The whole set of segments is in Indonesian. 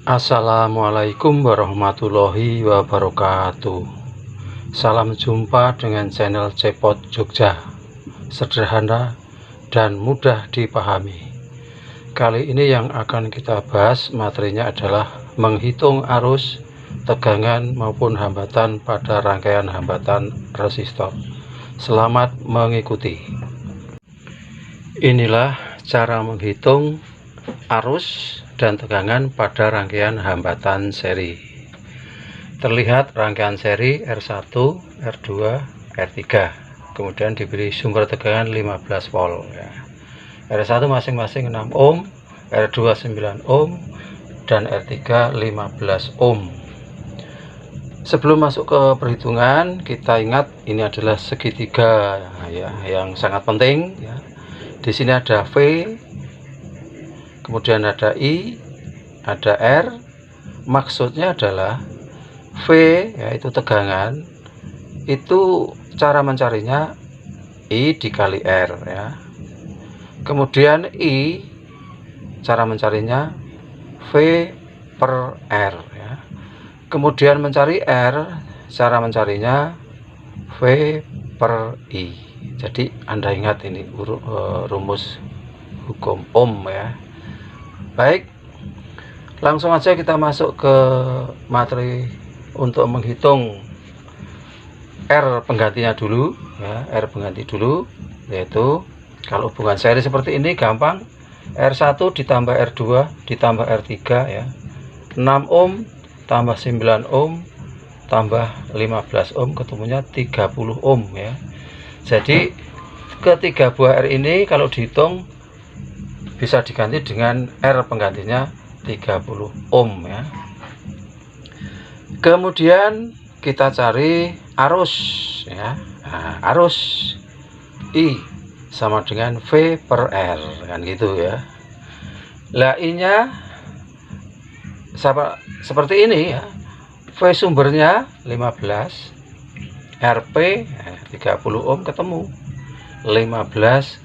Assalamualaikum warahmatullahi wabarakatuh. Salam jumpa dengan channel Cepot Jogja, sederhana dan mudah dipahami. Kali ini yang akan kita bahas materinya adalah menghitung arus, tegangan maupun hambatan pada rangkaian hambatan resistor. Selamat mengikuti. Inilah cara menghitung arus dan tegangan pada rangkaian hambatan seri. Terlihat rangkaian seri R1, R2, R3, kemudian diberi sumber tegangan 15 volt ya. R1 masing-masing 6 ohm, R2 9 ohm, dan R3 15 ohm. Sebelum masuk ke perhitungan, kita ingat ini adalah segitiga ya, yang sangat penting ya. Di sini ada V, kemudian ada I, ada R. Maksudnya adalah V yaitu tegangan, itu cara mencarinya I dikali R ya. Kemudian I, cara mencarinya V per R ya. Kemudian mencari R, cara mencarinya V per I. Jadi Anda ingat ini rumus hukum Ohm ya. Baik, langsung aja kita masuk ke materi untuk menghitung R penggantinya dulu ya. R pengganti dulu, yaitu kalau hubungan seri seperti ini gampang, R1 ditambah R2 ditambah R3 ya, 6 ohm tambah 9 ohm tambah 15 ohm ketemunya 30 ohm ya. Jadi ketiga buah R ini kalau dihitung bisa diganti dengan R penggantinya 30 ohm ya. Kemudian kita cari arus ya. Nah, arus I sama dengan V per R kan gitu ya. Lah I nya seperti ini ya. V sumbernya 15, RP 30 ohm ketemu 15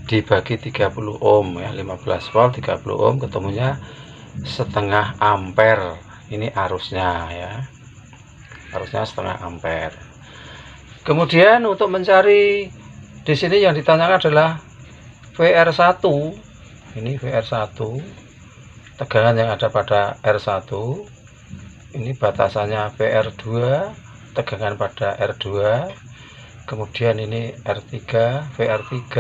dibagi 30 ohm ya, 15 volt 30 ohm ketemunya setengah ampere. Ini arusnya ya, arusnya setengah ampere. Kemudian untuk mencari di sini yang ditanyakan adalah VR1. Ini VR1, tegangan yang ada pada R1. Ini batasannya VR2, tegangan pada R2. Kemudian ini R3, VR3,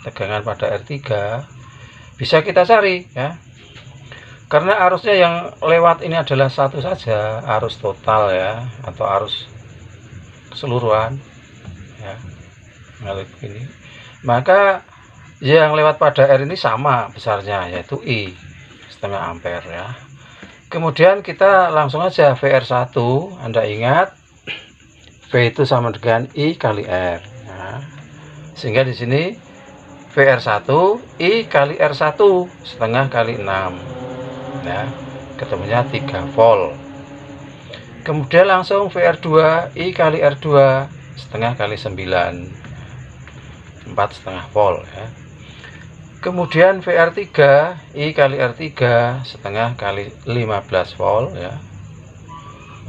tegangan pada R3. Bisa kita cari ya, karena arusnya yang lewat ini adalah satu saja, arus total ya, atau arus keseluruhan ya, mengalir ini. Maka yang lewat pada R ini sama besarnya, yaitu I setengah ampere ya. Kemudian kita langsung aja VR1, Anda ingat V itu sama dengan I kali R ya. Sehingga di sini VR1 I kali R1 setengah kali 6 ya, ketemunya 3 volt. Kemudian langsung VR2 I kali R2 setengah kali 9, 4,5 volt ya. Kemudian VR3 I kali R3 setengah kali 15 volt ya.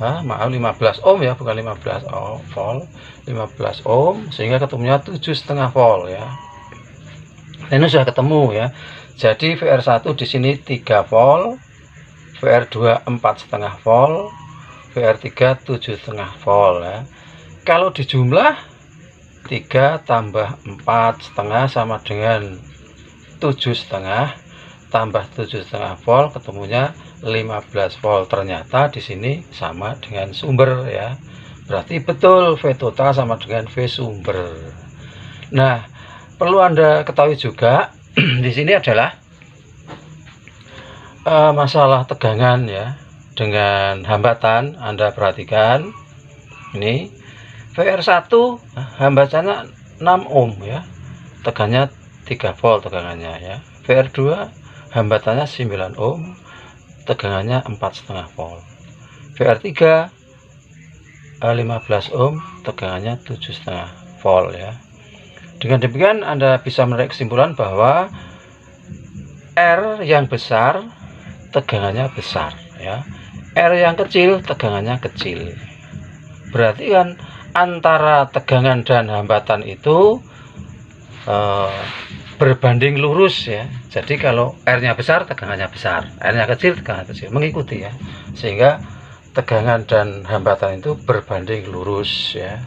Maaf 15 ohm ya, bukan 15 volt, 15 ohm, sehingga ketemunya 7,5 volt ya. Ini sudah ketemu ya. Jadi VR1 di sini 3 volt, VR2 4,5 volt, VR3 7,5 volt ya. Kalau dijumlah 3 tambah 4,5 sama dengan 7,5 tambah 7,5 volt ketemunya 15 volt. Ternyata di sini sama dengan sumber ya. Berarti betul V total sama dengan V sumber. Nah, perlu Anda ketahui juga di sini adalah masalah tegangan ya dengan hambatan. Anda perhatikan ini VR1 hambatannya 6 ohm ya, tegangannya 3 volt tegangannya ya. VR2 hambatannya 9 ohm, tegangannya 4,5 volt. VR3 15 ohm, tegangannya 7,5 volt ya. Dengan demikian Anda bisa menarik kesimpulan bahwa R yang besar tegangannya besar. ya. R yang kecil tegangannya kecil. Berarti kan antara tegangan dan hambatan itu berbanding lurus ya. Jadi kalau R-nya besar tegangannya besar, R-nya kecil tegangannya kecil, mengikuti ya. Sehingga tegangan dan hambatan itu berbanding lurus ya.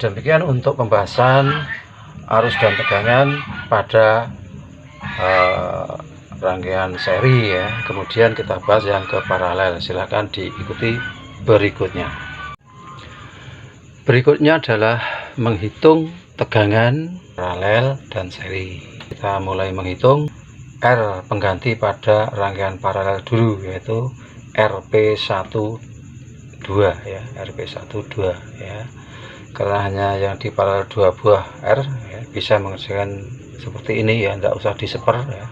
Demikian untuk pembahasan arus dan tegangan pada rangkaian seri ya. Kemudian kita bahas yang ke paralel. Silahkan diikuti berikutnya. Berikutnya adalah menghitung tegangan paralel dan seri. Kita mulai menghitung R pengganti pada rangkaian paralel dulu, yaitu RP12 ya, RP12 ya. Karena hanya yang di paralel 2 buah R ya, bisa mengerjakan seperti ini ya, tidak usah diseper ya.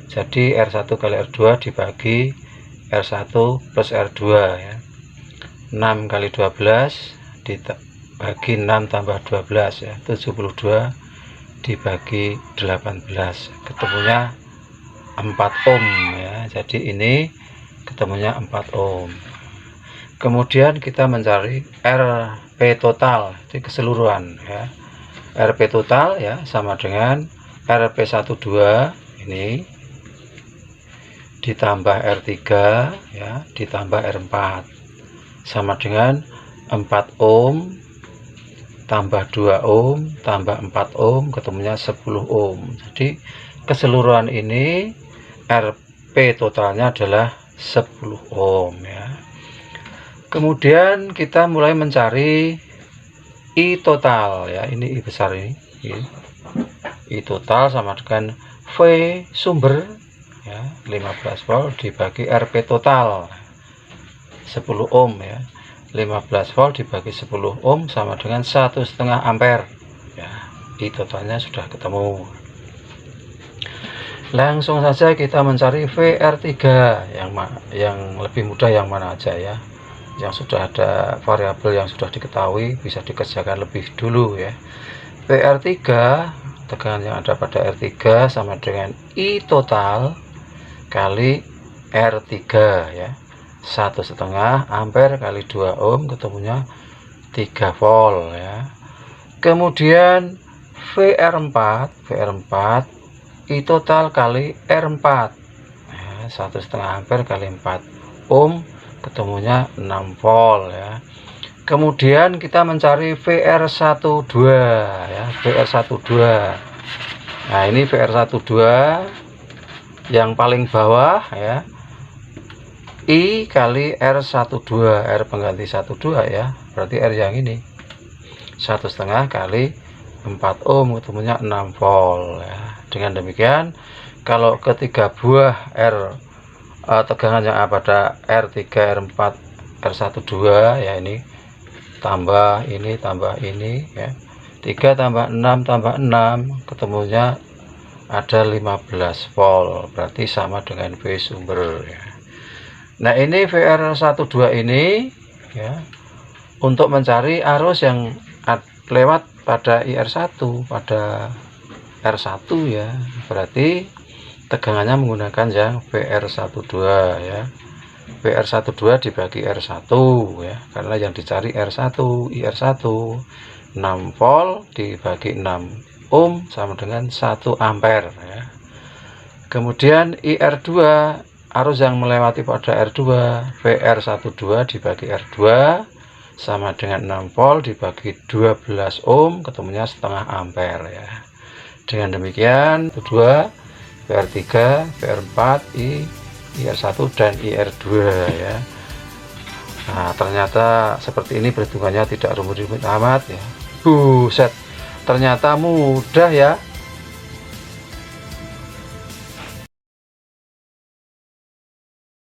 Jadi R1 kali R2 dibagi R1 plus R2 ya. 6 kali 12 dibagi 6 tambah 12 ya, 72 dibagi 18, ketemunya 4 ohm ya. Jadi ini ketemunya 4 ohm. Kemudian kita mencari RP total di keseluruhan ya. RP total ya sama dengan RP12 ini ditambah R3 ya ditambah R4 sama dengan 4 ohm tambah 2 ohm tambah 4 ohm ketemunya 10 ohm. Jadi keseluruhan ini RP totalnya adalah 10 ohm ya. Kemudian kita mulai mencari I total ya, ini I besar ini. I total sama dengan V sumber ya, 15 volt dibagi RP total 10 ohm ya. 15 volt dibagi 10 ohm sama dengan 1,5 ampere ya. I totalnya sudah ketemu. Langsung saja kita mencari VR3 yang lebih mudah yang mana aja ya. Yang sudah ada variabel yang sudah diketahui bisa dikerjakan lebih dulu ya. VR3 tegangan yang ada pada R3 sama dengan I total kali R3 ya. 1,5 ampere kali 2 ohm ketemunya 3 volt ya. Kemudian VR4 I total kali R4 ya, 1,5 ampere kali 4 ohm ketemunya 6 volt ya. Kemudian kita mencari VR12 ya, VR12. Nah, ini VR12 yang paling bawah ya. I kali R12, R pengganti 12 ya, berarti R yang ini 1,5 kali 4 ohm ketemunya 6 volt ya. Dengan demikian kalau ketiga buah R tegangan yang ada pada R3, R4, R12 ya, ini tambah ini ya, 3 tambah 6 tambah 6 ketemunya ada 15 volt, berarti sama dengan V sumber ya. Nah, ini VR12 ini ya, untuk mencari arus yang lewat pada IR1 pada R1 ya, berarti tegangannya menggunakan yang VR12 ya. VR12 dibagi R1 ya, karena yang dicari R1, IR1 6 volt dibagi 6 ohm sama dengan 1 ampere ya. Kemudian IR2 arus yang melewati pada R2, VR12 dibagi R2 sama dengan 6 volt dibagi 12 ohm ketemunya setengah ampere ya. Dengan demikian 2 VR3, VR4, IR1 dan IR2 ya. Nah, ternyata seperti ini perhitungannya tidak rumit-rumit amat ya. Buset, ternyata mudah ya.